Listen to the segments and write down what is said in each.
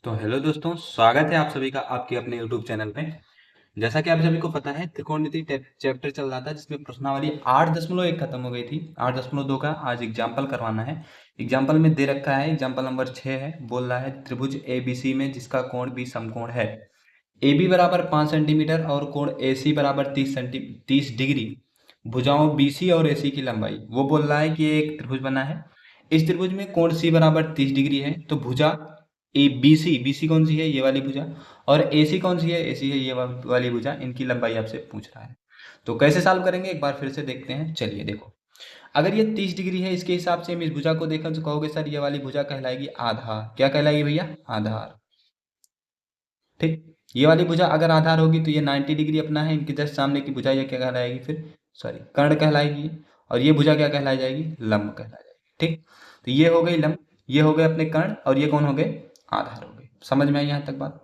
तो हेलो दोस्तों, स्वागत है आप सभी का आपके अपने यूट्यूब चैनल पे। जैसा कि आप सभी को पता है, त्रिकोणमिति चैप्टर चल रहा था जिसमें प्रश्नावली 8.1 खत्म हो गई थी। 8.2 का आज एग्जाम्पल करवाना है। एग्जाम्पल में दे रखा है, एग्जाम्पल नंबर 6 है। बोल रहा है त्रिभुज ABC में जिसका कोण भी समकोण है। AB बराबर 5 सेंटीमीटर और कोण AC बराबर 30 डिग्री। भुजाओं BC और AC की लंबाई। वो बोल रहा है कि एक त्रिभुज बना है। इस त्रिभुज में कोण C बराबर 30 डिग्री है, तो भुजा ए BC कौन सी है? ये वाली भुजा। और AC कौन सी है? AC है ये वाली भुजा। इनकी लंबाई आपसे पूछ रहा है। तो कैसे सॉल्व करेंगे एक बार फिर से देखते हैं। चलिए देखो, अगर ये 30 डिग्री है, इसके हिसाब से हम इस भुजा को देखें तो कहोगे सर ये वाली भुजा कहलाएगी आधार। क्या कहलाएगी भैया? आधार। ठीक, ये वाली भुजा अगर आधार होगी तो ये 90 डिग्री अपना है, इनके जस्ट सामने की भुजा ये क्या कहलाएगी? फिर सॉरी, कर्ण कहलाएगी। और ये भुजा क्या कहलाई जाएगी? लंब कहलाई जाएगी। ठीक, तो ये हो गई लंब, ये हो गए अपने कर्ण, और ये कौन हो गए? आधार हो गए। समझ में आई यहाँ तक बात?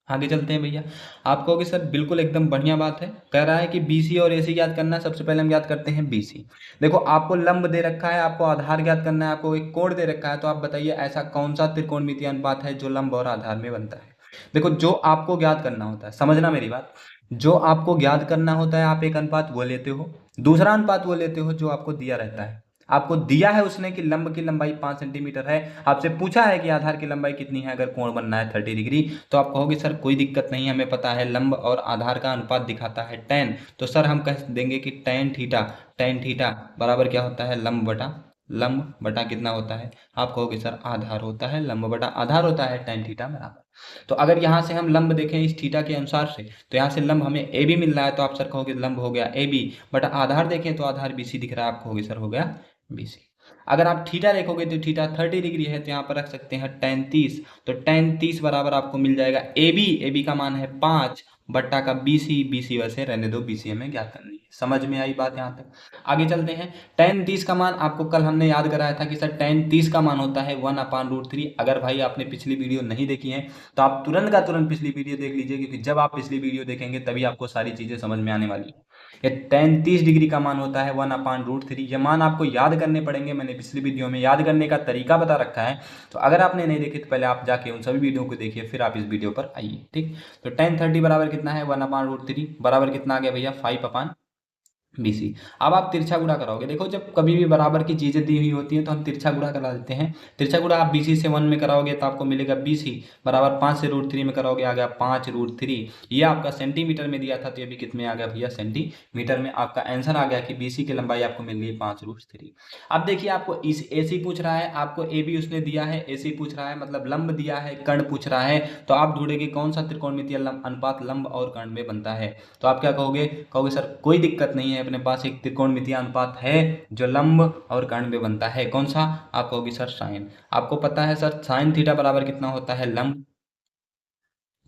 आगे चलते हैं भैया। आप कहोगे सर बिल्कुल एकदम बढ़िया बात है। कह रहा है कि BC और AC याद करना है। सबसे पहले हम याद करते हैं BC। देखो, आपको लंब दे रखा है, आपको आधार ज्ञात करना है, आपको एक कोण दे रखा है। तो आप बताइए ऐसा कौन सा त्रिकोणमितीय अनुपात है जो लंब और आधार में बनता है? देखो, जो आपको ज्ञात करना होता है, समझना मेरी बात, जो आपको ज्ञात करना होता है आप एक अनुपात वो लेते हो, दूसरा अनुपात वो लेते हो जो आपको दिया रहता है। आपको दिया है उसने कि लंब की लंबाई 5 सेंटीमीटर है, आपसे पूछा है कि आधार की लंबाई कितनी है अगर कोण बनना है 30 डिग्री। तो आप कहोगे सर कोई दिक्कत नहीं, हमें पता है लंब और आधार का अनुपात दिखाता है tan। तो सर हम कह देंगे कि tan थीटा बराबर क्या होता है? लंब बटा कितना होता है? आप कहोगे सर आधार होता है, लंब बटा आधार होता है tan थीटा बराबर। तो अगर यहाँ से हम लंब देखें इस थीटा के अनुसार से, तो यहाँ से लंब हमें AB मिल रहा है, तो आप सर कहोगे लंब हो गया AB बटा आधार देखें तो आधार BC दिख रहा है, आप कहोगे सर हो गया BC। अगर आप थीटा देखोगे तो थीटा 30 डिग्री है, तो यहाँ पर रख सकते हैं tan 30। तो tan 30 बराबर आपको मिल जाएगा AB का मान है 5 बट्टा का BC वैसे रहने दो, BC हमें ज्ञात करनी है। समझ में आई बात यहाँ तक? आगे चलते हैं। tan 30 का मान आपको कल हमने याद कराया था कि सर tan 30 का मान होता है 1/√3। अगर भाई आपने पिछली वीडियो नहीं देखी है तो आप तुरंत का तुरंत पिछली वीडियो देख लीजिए, क्योंकि जब आप पिछली वीडियो देखेंगे तभी आपको सारी चीजें समझ में आने वाली है। ये tan 30 डिग्री का मान होता है 1/√3। ये मान आपको याद करने पड़ेंगे, मैंने पिछली वीडियो में याद करने का तरीका बता रखा है। तो अगर आपने नहीं देखी तो पहले आप जाके उन सभी वीडियो को देखिए, फिर आप इस वीडियो पर आइए। ठीक, तो tan 30 बराबर कितना है? 1/√3 बराबर कितना आ गया भैया? 5/BC। अब आप तिरछा गुणा कराओगे। देखो, जब कभी भी बराबर की चीजें दी हुई होती हैं तो हम तिरछा गुणा करा देते हैं। तिरछा गुणा आप BC से 1 में कराओगे तो आपको मिलेगा BC बराबर 5 से √3 में कराओगे आ गया 5√3। ये आपका सेंटीमीटर में दिया था, तो ये भी कितने आ गया भैया? सेंटीमीटर में। आपका आंसर आ गया कि BC की लंबाई आपको मिल रही है 5√3। अब देखिए, आपको इस AC पूछ रहा है, आपको AB उसने दिया है, AC पूछ रहा है मतलब लंब दिया है, कर्ण पूछ रहा है। तो आप ढूंढेंगे कौन सा त्रिकोणमितीय अनुपात लंब और कर्ण में बनता है। तो आप क्या कहोगे? कहोगे सर कोई दिक्कत नहीं है, अपने पास एक त्रिकोणमितीय अनुपात है जो लंब और कर्ण में बनता है। कौन सा? आप कहोगे सर साइन। आपको पता है सर साइन थीटा बराबर कितना होता है? लंब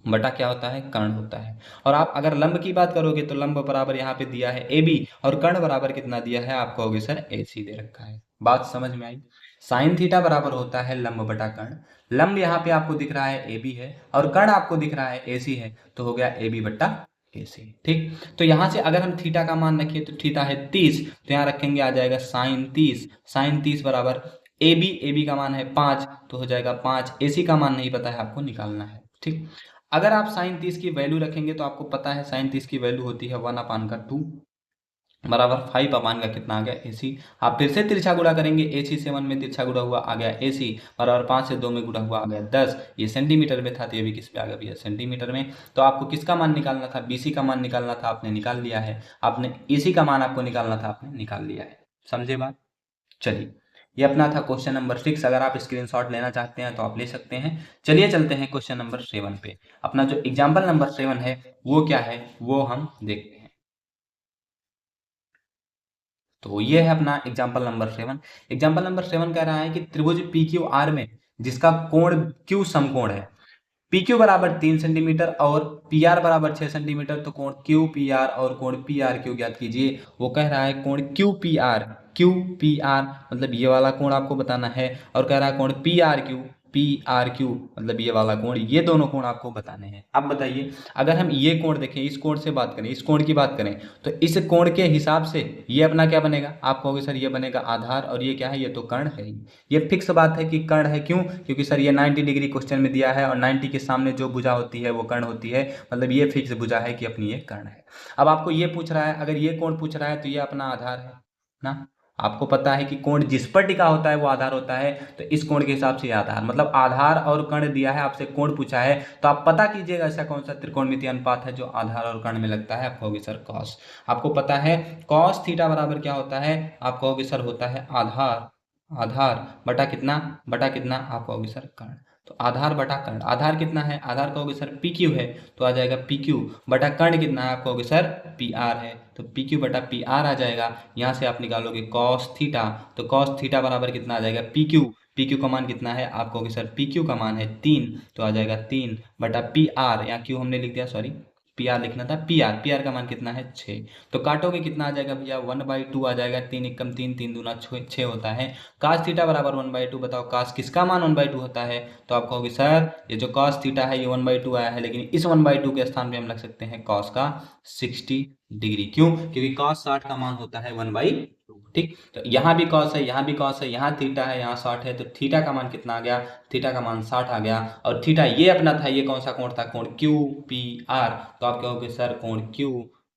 बटा क्या होता है? कर्ण होता है। और आप अगर लंब की बात करोगे तो लंब बराबर यहाँ पे दिया है AB, और कर्ण बराबर कितना दिया है? आप कहोगे सर AC दे रखा है। बात समझ में आई? साइन थीटा बराबर होता है लंब बटा कर्ण। लंब यहाँ पे आपको दिख रहा है AB है, और कर्ण आपको दिख रहा है AC है, तो हो गया AB बट्टा AC। ठीक, तो यहाँ से अगर हम थीटा का मान रखें तो थीटा है 30, तो यहाँ रखेंगे आ जाएगा साइन 30। साइन 30 बराबर AB का मान है 5, तो हो जाएगा 5। AC का मान नहीं पता है, आपको निकालना है। ठीक, अगर आप साइन 30 की वैल्यू रखेंगे तो आपको पता है साइन 30 की वैल्यू होती है 1/2 बराबर 5 का कितना आ गया? AC। आप फिर से तिरछा गुणा करेंगे, AC से 1 में तिरछा गुणा हुआ आ गया AC बराबर 5 से 2 में गुणा हुआ आ गया 10। ये सेंटीमीटर में था, तो ये भी किस पे आ गया भैया? सेंटीमीटर में। तो आपको किसका मान निकालना था? BC का मान निकालना था, आपने निकाल लिया है। आपने AC का मान आपको निकालना था, आपने निकाल लिया है। समझे बात? चलिए, ये अपना था क्वेश्चन नंबर 6। अगर आप स्क्रीनशॉट लेना चाहते हैं तो आप ले सकते हैं। चलिए चलते हैं क्वेश्चन नंबर 7 पे। अपना जो एग्जाम्पल नंबर 7 है वो क्या है वो हम देखते हैं। तो ये है अपना एग्जाम्पल नंबर 7। एग्जाम्पल नंबर 7 कह रहा है कि त्रिभुज PQR में जिसका कोण Q समकोण है। PQ बराबर 3 सेंटीमीटर और PR बराबर 6 सेंटीमीटर। तो कोण QPR और कोण PRQ ज्ञात कीजिए। वो कह रहा है कोण QPR मतलब ये वाला कोण आपको बताना है, और कह रहा है कोण PRQ पी आर क्यू, मतलब ये वाला कोण, ये दोनों कोण आपको बताने हैं। अब बताइए, अगर हम ये कोण देखें, इस कोण से बात करें, इस कोण की बात करें, तो इस कोण के हिसाब से ये अपना क्या बनेगा, आप कहोगे सर ये बनेगा आधार, और ये क्या है, ये तो कर्ण है ही। ये फिक्स बात है कि कर्ण है, क्यों, क्योंकि सर ये 90 डिग्री क्वेश्चन में दिया है और 90 के सामने जो भुजा होती है वो कर्ण होती है, मतलब ये फिक्स भुजा है कि अपनी ये कर्ण है। अब आपको ये पूछ रहा है, अगर ये कोण पूछ रहा है तो ये अपना आधार है ना। आपको पता है कि कोण जिस पर टिका होता है वो आधार होता है, तो इस कोण के हिसाब से आधार, मतलब आधार और कर्ण दिया है, आपसे कोण पूछा है, तो आप पता कीजिएगा ऐसा कौन सा त्रिकोणमितीय अनुपात है जो आधार और कर्ण में लगता है। आप कहोगे सर कॉस। आपको पता है कॉस थीटा बराबर क्या होता है, आप कहोगे सर होता है आधार, आधार बटा कितना, बटा कितना, आप कहोगे सर कर्ण। तो आधार बटा कर्ण, आधार कितना है, आधार कहोगे सर पी क्यू है, तो आ जाएगा पी क्यू, बटा कर्ण कितना है, आप कहोगे सर पी आर है, तो पी क्यू बटा पी आर आ जाएगा। यहाँ से आप निकालोगे कॉस थीटा, तो कॉस थीटा बराबर कितना आ जाएगा, पी क्यू, पी क्यू का मान कितना है, आप कहोगे सर पी क्यू का मान है 3, तो आ जाएगा 3 बटा पी आर, यहाँ क्यू हमने लिख दिया, सॉरी पी आर लिखना था, पी आर, पी आर का मान कितना है 6, तो काटोगे कितना आ जाएगा भैया 1/2 आ जाएगा, 3 एकम 3, 3 दूना 6 होता है। कास थीटा बराबर 1/2, बताओ कास किसका मान 1/2 होता है, तो आप कहोगे सर ये जो कॉस थीटा है ये 1/2 आया है, लेकिन इस 1/2 के स्थान पे हम लग सकते हैं कॉस का 60 डिग्री, क्यों, क्योंकि कॉस 60 का मान होता है 1/2। ठीक, तो यहाँ भी कॉस है, यहाँ भी कॉस है, यहाँ थीटा है, यहाँ 60 है, तो थीटा का मान कितना आ गया, थीटा का मान 60 आ गया, और थीटा ये अपना था, ये कौन सा कोण था, कोण क्यू पी आर, तो आप कहोगे सर कोण क्यू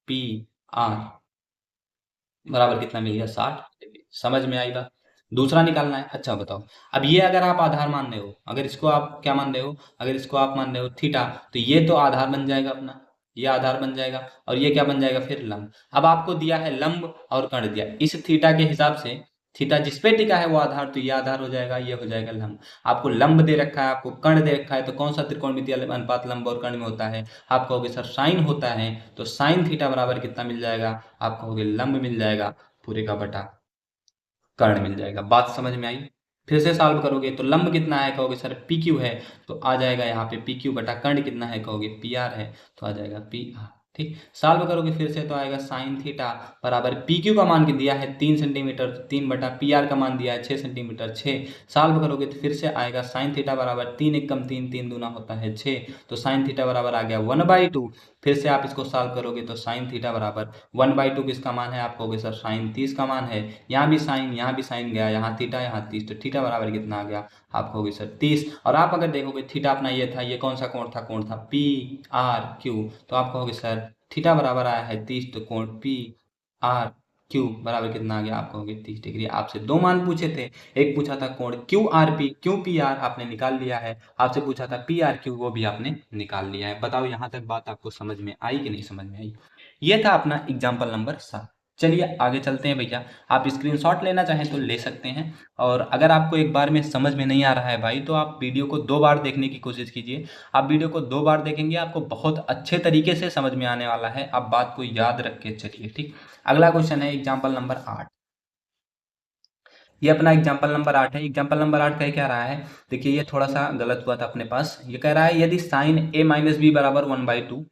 पी आर बराबर कितना मिल गया, 60 डिग्री। समझ में आई बात। दूसरा निकालना है। अच्छा बताओ, अब ये अगर आप आधार मान रहे हो, अगर इसको आप क्या मान रहे हो, अगर इसको आप मान रहे हो थीटा, तो ये तो आधार बन जाएगा अपना, ये आधार बन जाएगा, और ये क्या बन जाएगा फिर लंब। अब आपको दिया है लंब और कर्ण दिया, इस थीटा के हिसाब से थीटा जिस पे टिका है वो आधार, तो ये आधार हो जाएगा, ये हो जाएगा लंब। आपको लंब दे रखा है, आपको कर्ण दे रखा है, तो कौन सा त्रिकोणमितीय अनुपात लंब और कर्ण में होता है, आप कहोगे सर साइन होता है, तो साइन थीटा बराबर कितना मिल जाएगा, आप कहोगे लंब मिल जाएगा पूरे का बटा कर्ण मिल जाएगा। बात समझ में आई। फिर से सॉल्व करोगे तो लंब कितना है, कहोगे सर पी क्यू है, तो आ जाएगा यहाँ पे पी क्यू बटा कर्ण कितना है, कहोगे पी आर है, तो आ जाएगा पी आर। ठीक, सॉल्व करोगे फिर से तो आएगा साइन थीटा बराबर पी क्यू का मान दिया है 3 सेंटीमीटर, 3 बटा पी आर का मान दिया है 6 सेंटीमीटर 6, सॉल्व करोगे तो फिर से आएगा साइन थीटा बराबर 3 एकम 3, 3 दूना होता है 6, तो साइन थीटा बराबर आ गया 1/2। फिर से आप इसको सॉल्व करोगे तो साइन थीटा बराबर 1/2 किसका मान है, आप कहोगे सर साइन 30 का मान है, यहाँ भी साइन गया, यहाँ थीटा यहाँ 30, तो थीटा बराबर कितना आ गया, आप कहोगे सर 30। और आप अगर देखोगे थीटा अपना ये था, ये कौन सा कोण था, कोण था पी आर क्यू, तो आप कहोगे सर थीटा बराबर आया है 30, तो कोण पी आर क्यू बराबर कितना आ गया, आप कहोगे 30 डिग्री। आपसे दो मान पूछे थे, एक पूछा था कोण Q R P, Q P R आपने निकाल लिया है, आपसे पूछा था पी आर क्यू, वो भी आपने निकाल लिया है। बताओ यहाँ तक बात आपको समझ में आई कि नहीं समझ में आई। ये था अपना एग्जाम्पल नंबर 7। चलिए आगे चलते हैं भैया, आप स्क्रीनशॉट लेना चाहें तो ले सकते हैं, और अगर आपको एक बार में समझ में नहीं आ रहा है भाई, तो आप वीडियो को 2 बार देखने की कोशिश कीजिए। आप वीडियो को 2 बार देखेंगे, आपको बहुत अच्छे तरीके से समझ में आने वाला है। आप बात को याद रख के चलिए। ठीक, अगला क्वेश्चन है एग्जाम्पल नंबर 8। ये अपना एग्जाम्पल नंबर 8 है। एग्जाम्पल नंबर 8 कह क्या रहा है, देखिए ये थोड़ा सा गलत हुआ था अपने पास। ये कह रहा है यदि साइन ए माइनस बी बराबर 1/2,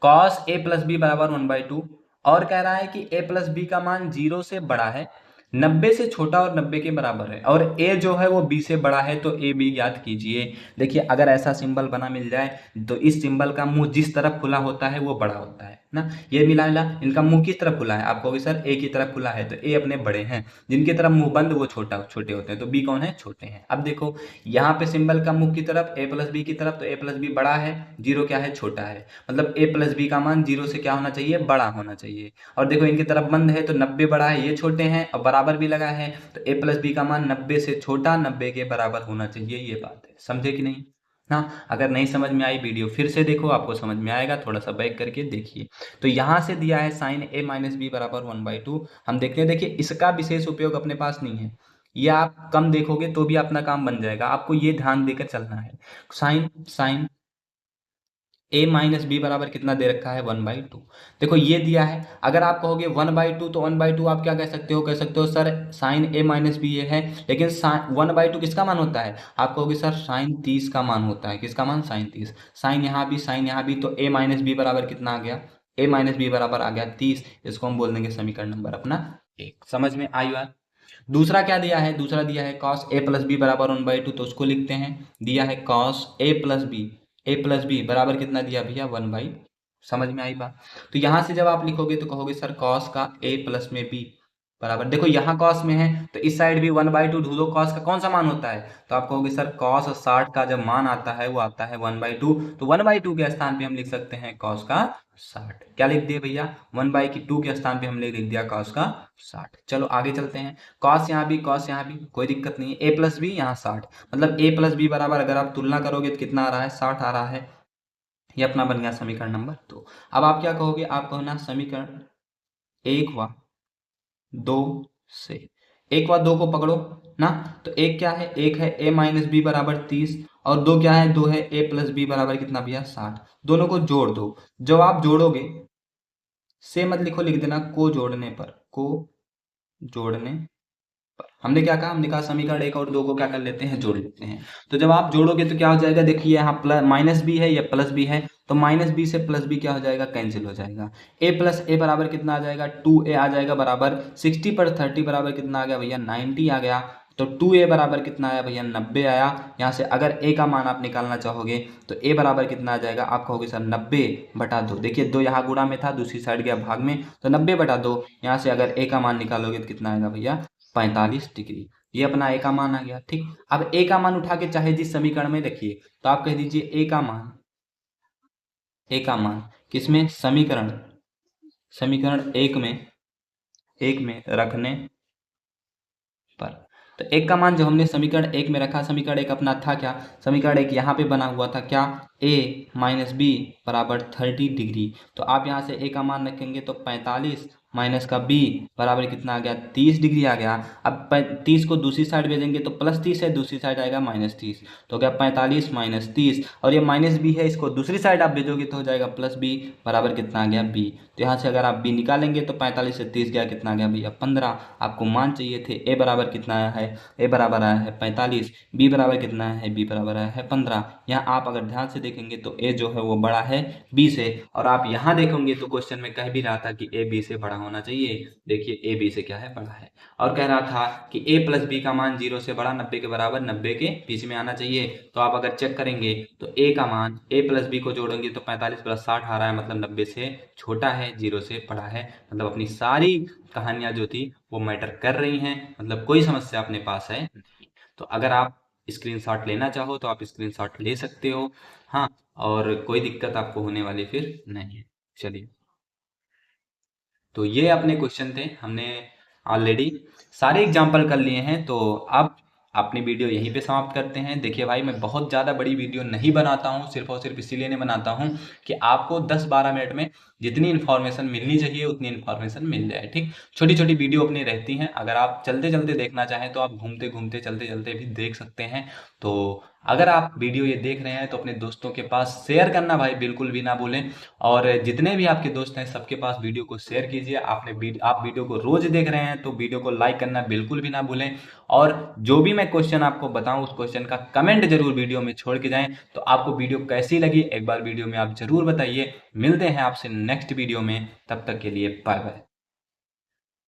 कॉस ए प्लस बी बराबर 1/2, और कह रहा है कि ए प्लस बी का मान 0 से बड़ा है, 90 से छोटा और 90 के बराबर है, और ए जो है वो बी से बड़ा है, तो ए बी ज्ञात कीजिए। देखिए अगर ऐसा सिंबल बना मिल जाए, तो इस सिंबल का मुंह जिस तरफ खुला होता है वो बड़ा होता है ना। ये मिला मिला, इनका मुंह किस तरफ खुला है, आप कहोगे सर ए की तरफ खुला है, तो ए अपने बड़े हैं, जिनकी तरफ मुंह बंद वो छोटे होते हैं, तो बी कौन है, छोटे हैं। अब देखो यहाँ पे सिंबल का मुख की तरफ ए प्लस बी की तरफ, तो ए प्लस बी बड़ा है, 0 क्या है, छोटा है, मतलब ए प्लस बी का मान 0 से क्या होना चाहिए, बड़ा होना चाहिए। और देखो इनकी तरफ बंद है, तो 90 बड़ा है, ये छोटे हैं, और बराबर भी लगा है, तो ए प्लस बी का मान 90 से छोटा 90 के बराबर होना चाहिए। ये बात है, समझे कि नहीं ना। अगर नहीं समझ में आई वीडियो फिर से देखो, आपको समझ में आएगा, थोड़ा सा बैक करके देखिए। तो यहाँ से दिया है साइन ए माइनस बी बराबर 1/2, हम देखते हैं। देखिए इसका विशेष उपयोग अपने पास नहीं है, ये आप कम देखोगे तो भी अपना काम बन जाएगा, आपको ये ध्यान देकर चलना है। साइन साइन ए माइनस बी बराबर कितना दे रखा है, 1/2। देखो ये दिया है, अगर आप कहोगे 1/2, तो 1/2 आप क्या कह सकते हो, सर साइन ए माइनस बी ये है, लेकिन 1/2 किसका मान होता है, आप कहोगे सर साइन 30 का मान होता है। किसका मान, साइन 30। साइन यहाँ भी, तो ए माइनस बी बराबर कितना आ गया, ए माइनस बी बराबर आ गया 30। इसको हम बोल देंगे समीकरण नंबर अपना 1। समझ में आई बात। दूसरा क्या दिया है, दूसरा दिया है कॉस ए प्लस बी बराबर 1/2, तो उसको लिखते हैं, दिया है कॉस ए प्लस बी बराबर कितना दिया भैया 1/, समझ में आई बात। तो यहां से जब आप लिखोगे तो कहोगे सर कॉस का ए प्लस में बी बराबर, देखो यहाँ कॉस में है तो इस साइड भी 1/2 ढूंढो, कॉस का कौन सा मान होता है, तो आप कहोगे सर कॉस 60 का जब मान आता है वो आता है 1/2, तो 1/2 के स्थान पे हम लिख सकते हैं कॉस का 60। क्या लिख दिए भैया, 1/2 के स्थान पे हमने लिख दिया कॉस का 60। चलो आगे चलते हैं, कॉस यहाँ भी कॉस यहाँ भी, कोई दिक्कत नहीं है, ए प्लस बी यहाँ 60, मतलब ए प्लस बी बराबर अगर आप तुलना करोगे तो कितना आ रहा है 60 आ रहा है, ये अपना बन गया समीकरण नंबर 2। अब आप क्या कहोगे, आप कहो ना समीकरण 1 व 2 से, 1 व 2 को पकड़ो ना, तो एक क्या है, एक है a माइनस बी बराबर 30 और दो क्या है, दो है a प्लस बी बराबर कितना भैया 60, दोनों को जोड़ दो। जब आप जोड़ोगे से मत लिखो, लिख देना को जोड़ने पर, को जोड़ने पर। हमने क्या कहा, हमने कहा समीकरण 1 और 2 को क्या कर लेते हैं, जोड़ लेते हैं। तो जब आप जोड़ोगे तो क्या हो जाएगा, देखिए यहाँ प्लस माइनस बी है या प्लस बी है, तो माइनस बी से प्लस बी क्या हो जाएगा, कैंसिल हो जाएगा। ए प्लस ए बराबर कितना आ जाएगा, 2a आ जाएगा बराबर 60 पर 30 बराबर कितना आ गया भैया 90 आ गया। तो 2a बराबर कितना आया भैया 90 आया। यहाँ से अगर a का मान आप निकालना चाहोगे तो a बराबर कितना आ जाएगा, आप कहोगे सर 90/2, देखिए 2 यहाँ गुणा में था, दूसरी साइड गया भाग में, तो 90/2। यहाँ से अगर a का मान निकालोगे तो कितना आएगा भैया 45 डिग्री। ये अपना ए का मान आ गया, ठीक। अब ए का मान उठा के चाहे जिस समीकरण में रखिए, तो आप कह दीजिए ए का मान किसमें, समीकरण एक में रखने पर। तो एक का मान जो हमने समीकरण 1 में रखा, समीकरण 1 अपना था क्या, समीकरण 1 यहाँ पे बना हुआ था क्या, a माइनस बी बराबर 30 डिग्री। तो आप यहाँ से a का मान रखेंगे तो 45 माइनस का b बराबर कितना आ गया 30 डिग्री आ गया। अब 30 को दूसरी साइड भेजेंगे तो प्लस 30 है, दूसरी साइड आएगा -30, तो क्या 45 माइनस 30, और ये माइनस b है, इसको दूसरी साइड आप भेजोगे तो हो जाएगा प्लस b बराबर कितना आ गया b। तो यहाँ से अगर आप b निकालेंगे तो 45 से 30 गया, कितना आ गया भैया 15। आपको मान चाहिए थे, a बराबर कितना आया है, a बराबर आया है 45, b बराबर कितना है, b बराबर आया है 15। यहाँ आप अगर ध्यान से देखेंगे तो a जो है वो बड़ा है b से, और आप यहाँ देखेंगे तो क्वेश्चन में कह भी रहा था कि a b से बड़ा होना चाहिए, देखिए a b से क्या है, बड़ा है। और कह रहा था कि a प्लस बी का मान 0 से बड़ा 90 के बराबर 90 के बीच में आना चाहिए। तो आप अगर चेक करेंगे तो a का मान a प्लस बी को जोड़ेंगे तो 45 प्लस 60 आ रहा है, मतलब 90 से छोटा है, 0 से बड़ा है। मतलब अपनी सारी कहानियां जो थी वो मैटर कर रही हैं, मतलब कोई समस्या अपने पास है नहीं। तो अगर आप स्क्रीनशॉट लेना चाहो तो आप स्क्रीनशॉट ले सकते हो, हाँ, और कोई दिक्कत आपको होने वाली फिर नहीं है। चलिए, तो ये अपने क्वेश्चन थे, हमने ऑलरेडी सारे एग्जाम्पल कर लिए हैं। तो अब अपनी वीडियो यहीं पे समाप्त करते हैं। देखिए भाई, मैं बहुत ज़्यादा बड़ी वीडियो नहीं बनाता हूँ, सिर्फ और सिर्फ इसीलिए नहीं बनाता हूँ कि आपको 10-12 मिनट में जितनी इन्फॉर्मेशन मिलनी चाहिए उतनी इन्फॉर्मेशन मिल जाए, ठीक। छोटी छोटी वीडियो अपनी रहती हैं, अगर आप चलते चलते देखना चाहें तो आप घूमते घूमते चलते चलते भी देख सकते हैं। तो अगर आप वीडियो ये देख रहे हैं तो अपने दोस्तों के पास शेयर करना भाई बिल्कुल भी ना भूलें, और जितने भी आपके दोस्त हैं सबके पास वीडियो को शेयर कीजिए। आप वीडियो को रोज देख रहे हैं तो वीडियो को लाइक करना बिल्कुल भी ना भूलें, और जो भी मैं क्वेश्चन आपको बताऊं उस क्वेश्चन का कमेंट जरूर वीडियो में छोड़ के जाएं। तो आपको वीडियो कैसी लगी एक बार वीडियो में आप जरूर बताइए। मिलते हैं आपसे नेक्स्ट वीडियो में, तब तक के लिए बाय बाय।